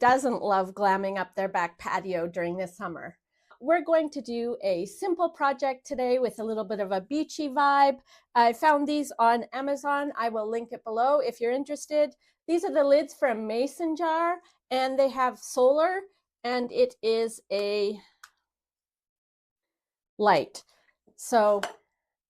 doesn't love glamming up their back patio during the summer? We're going to do a simple project today with a little bit of a beachy vibe. I found these on Amazon. I will link it below if you're interested. These are the lids for a mason jar, and they have solar, and it is a light. So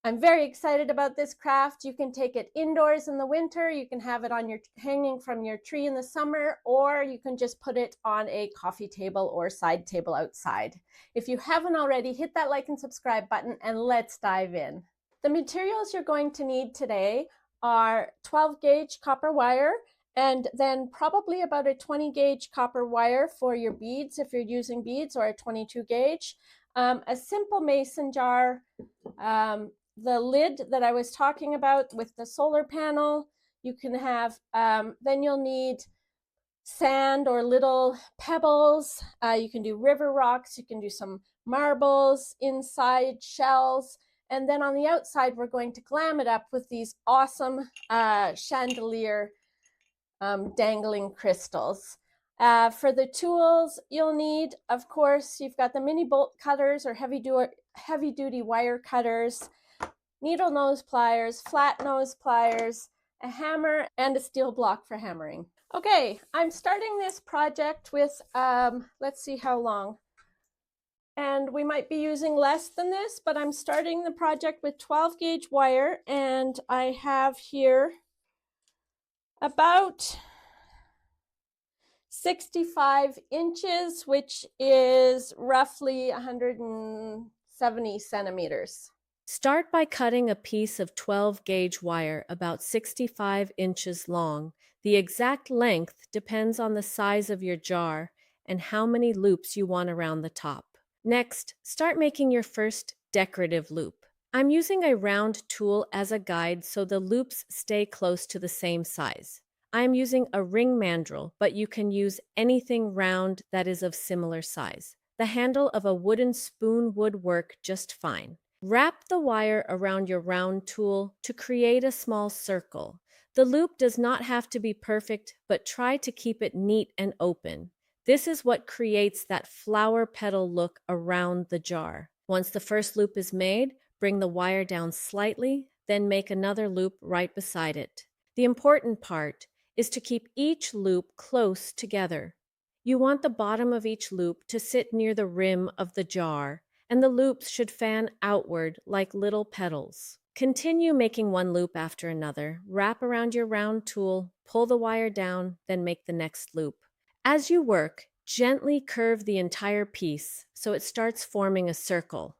I'm very excited about this craft. You can take it indoors in the winter, you can have it on your hanging from your tree in the summer, or you can just put it on a coffee table or side table outside. If you haven't already, hit that like and subscribe button and let's dive in. The materials you're going to need today are 12 gauge copper wire, and then probably about a 20 gauge copper wire for your beads if you're using beads, or a 22 gauge. A simple mason jar, the lid that I was talking about with the solar panel. You can have, then you'll need sand or little pebbles. You can do river rocks, you can do some marbles, inside shells. And then on the outside, we're going to glam it up with these awesome chandelier dangling crystals. For the tools you'll need, of course, you've got the mini bolt cutters or heavy duty wire cutters, needle nose pliers, flat nose pliers, a hammer, and a steel block for hammering. Okay, I'm starting this project with, let's see how long. And we might be using less than this, but I'm starting the project with 12 gauge wire, and I have here about 65 inches, which is roughly 170 centimeters. Start by cutting a piece of 12 gauge wire about 65 inches long. The exact length depends on the size of your jar and how many loops you want around the top. Next, start making your first decorative loop. I'm using a round tool as a guide so the loops stay close to the same size. I'm using a ring mandrel, but you can use anything round that is of similar size. The handle of a wooden spoon would work just fine. Wrap the wire around your round tool to create a small circle. The loop does not have to be perfect, but try to keep it neat and open. This is what creates that flower petal look around the jar. Once the first loop is made, bring the wire down slightly, then make another loop right beside it. The important part is to keep each loop close together. You want the bottom of each loop to sit near the rim of the jar, and the loops should fan outward like little petals. Continue making one loop after another. Wrap around your round tool, pull the wire down, then make the next loop. As you work, gently curve the entire piece so it starts forming a circle.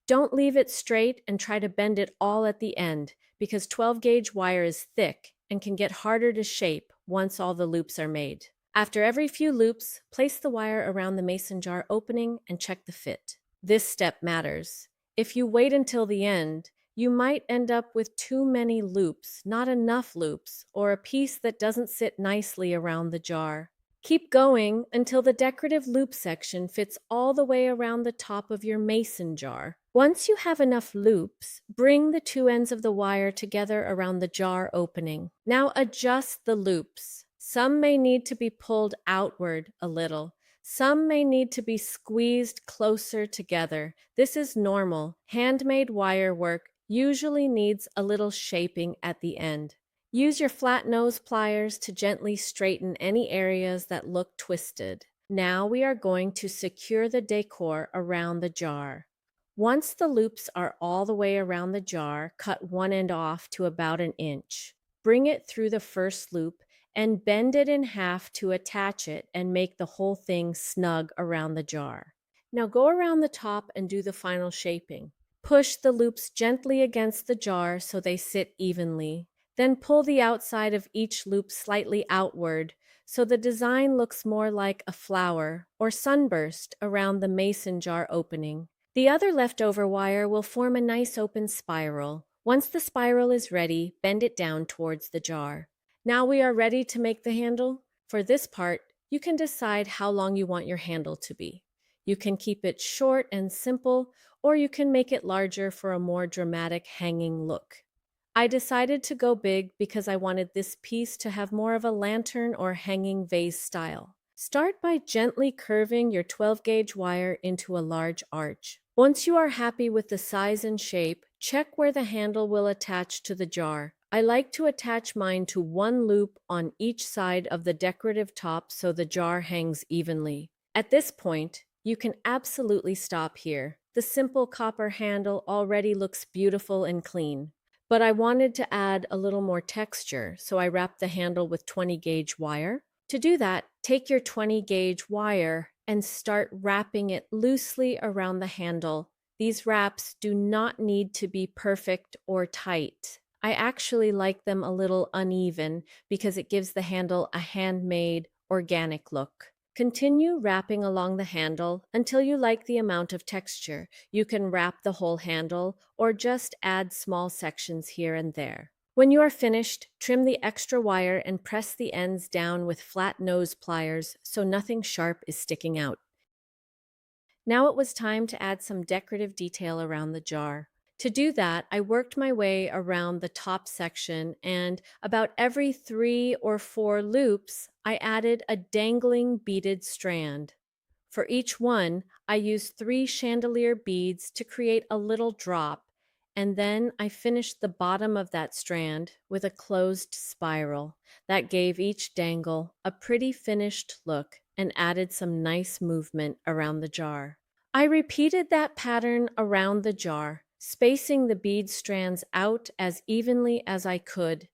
Don't leave it straight and try to bend it all at the end, because 12 gauge wire is thick and can get harder to shape once all the loops are made. After every few loops, place the wire around the mason jar opening and check the fit. This step matters. If you wait until the end, you might end up with too many loops, not enough loops, or a piece that doesn't sit nicely around the jar. Keep going until the decorative loop section fits all the way around the top of your mason jar. Once you have enough loops, bring the two ends of the wire together around the jar opening. Now adjust the loops. Some may need to be pulled outward a little. Some may need to be squeezed closer together. This is normal. Handmade wire work usually needs a little shaping at the end. Use your flat nose pliers to gently straighten any areas that look twisted. Now we are going to secure the decor around the jar. Once the loops are all the way around the jar, cut one end off to about 1 inch. Bring it through the first loop and bend it in half to attach it and make the whole thing snug around the jar. Now go around the top and do the final shaping. Push the loops gently against the jar so they sit evenly. Then pull the outside of each loop slightly outward so the design looks more like a flower or sunburst around the mason jar opening. The other leftover wire will form a nice open spiral. Once the spiral is ready, bend it down towards the jar. Now we are ready to make the handle. For this part, you can decide how long you want your handle to be. You can keep it short and simple, or you can make it larger for a more dramatic hanging look. I decided to go big because I wanted this piece to have more of a lantern or hanging vase style. Start by gently curving your 12-gauge wire into a large arch. Once you are happy with the size and shape, check where the handle will attach to the jar. I like to attach mine to one loop on each side of the decorative top so the jar hangs evenly. At this point, you can absolutely stop here. The simple copper handle already looks beautiful and clean. But I wanted to add a little more texture, so I wrapped the handle with 20-gauge wire. To do that, take your 20-gauge wire and start wrapping it loosely around the handle. These wraps do not need to be perfect or tight. I actually like them a little uneven because it gives the handle a handmade, organic look. Continue wrapping along the handle until you like the amount of texture. You can wrap the whole handle or just add small sections here and there. When you are finished, trim the extra wire and press the ends down with flat nose pliers so nothing sharp is sticking out. Now it was time to add some decorative detail around the jar. To do that, I worked my way around the top section, and about every 3 or 4 loops, I added a dangling beaded strand. For each one, I used 3 chandelier beads to create a little drop, and then I finished the bottom of that strand with a closed spiral. That gave each dangle a pretty finished look and added some nice movement around the jar. I repeated that pattern around the jar, spacing the bead strands out as evenly as I could.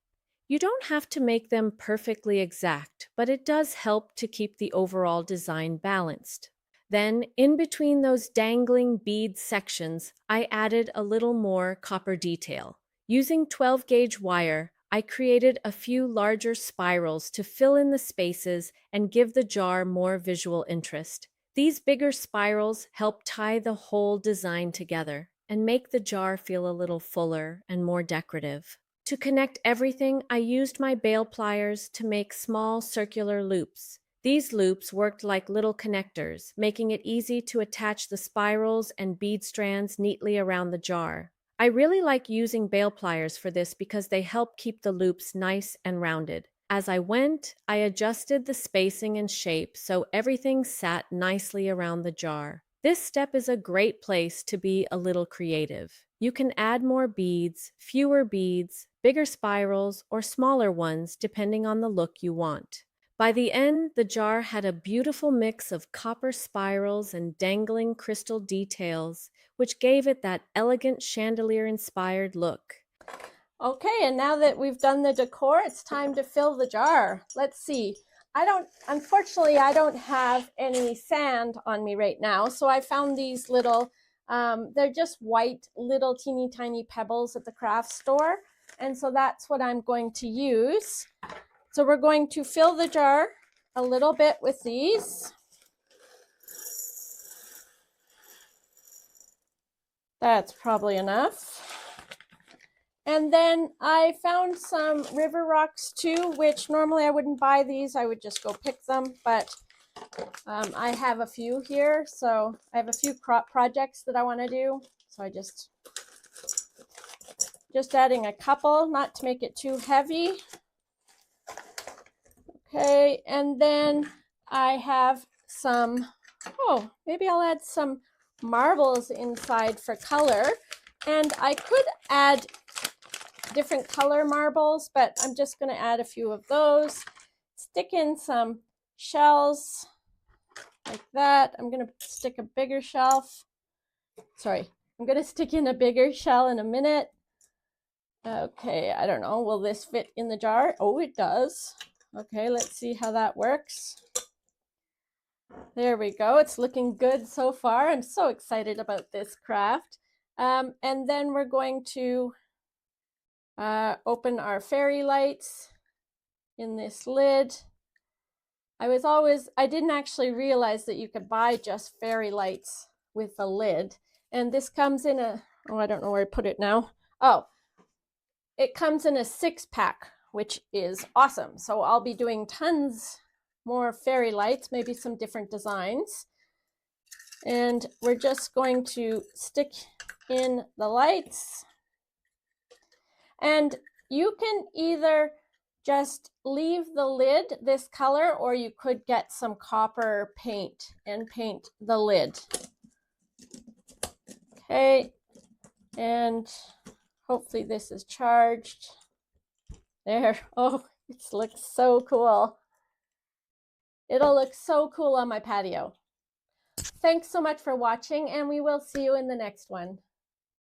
You don't have to make them perfectly exact, but it does help to keep the overall design balanced. Then, in between those dangling bead sections, I added a little more copper detail. Using 12-gauge wire, I created a few larger spirals to fill in the spaces and give the jar more visual interest. These bigger spirals help tie the whole design together and make the jar feel a little fuller and more decorative. To connect everything, I used my bail pliers to make small circular loops. These loops worked like little connectors, making it easy to attach the spirals and bead strands neatly around the jar. I really like using bail pliers for this because they help keep the loops nice and rounded. As I went, I adjusted the spacing and shape so everything sat nicely around the jar. This step is a great place to be a little creative. You can add more beads, fewer beads, bigger spirals, or smaller ones depending on the look you want. By the end, the jar had a beautiful mix of copper spirals and dangling crystal details, which gave it that elegant chandelier-inspired look. Okay, and now that we've done the decor, it's time to fill the jar. Let's see. Unfortunately, I don't have any sand on me right now, so I found these little, they're just white little teeny tiny pebbles at the craft store, and so that's what I'm going to use. So we're going to fill the jar a little bit with these. That's probably enough. And then I found some river rocks too, which normally I wouldn't buy these. I would just go pick them, but I have a few here. So I have a few projects that I want to do. So I just adding a couple, not to make it too heavy. Okay, and then I have some, maybe I'll add some marbles inside for color. And I could add different color marbles, but I'm just going to add a few of those. Stick in some shells like that. I'm going to stick a bigger shelf. Sorry, I'm going to stick in a bigger shell in a minute. Okay, I don't know. Will this fit in the jar? Oh, it does. Okay, let's see how that works. There we go. It's looking good so far. I'm so excited about this craft. And then we're going to open our fairy lights in this lid. I didn't actually realize that you could buy just fairy lights with a lid. And this comes in I don't know where to put it now. It comes in a 6-pack, which is awesome. So I'll be doing tons more fairy lights, maybe some different designs. And we're just going to stick in the lights. And you can either just leave the lid this color, or you could get some copper paint and paint the lid. Okay, and hopefully this is charged. There. Oh, it looks so cool. It'll look so cool on my patio. Thanks so much for watching, and we will see you in the next one.